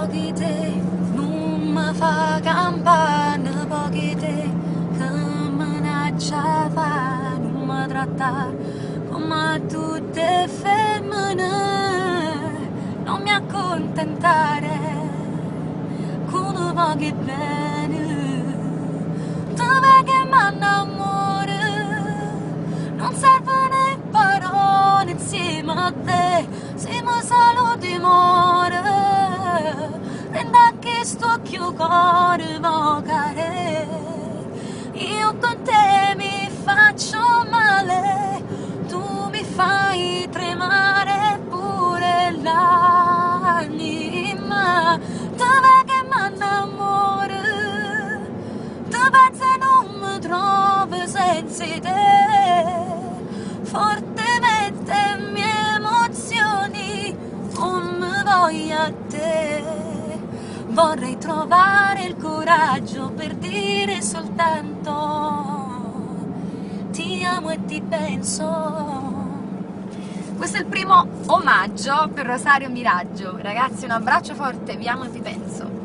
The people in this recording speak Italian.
pochi te, non mi fa campana, pochi te, che minaccia fa, non mi tratta come tutte femmine, non mi accontentare, con pochi bene, dove che mi innamoro, non servono parole insieme a te, se mi saluti muore, renda che sto più cuore vocare, io con te mi faccio male, tu mi fai tremare pure l'anima, dove che mi innamoro, dove se non mi trovo senza te, fortemente mie emozioni, come voglio a te, vorrei trovare il coraggio per dire soltanto ti amo e ti penso. Questo è il primo omaggio per Rosario Miraggio. Ragazzi, un abbraccio forte, vi amo e vi penso.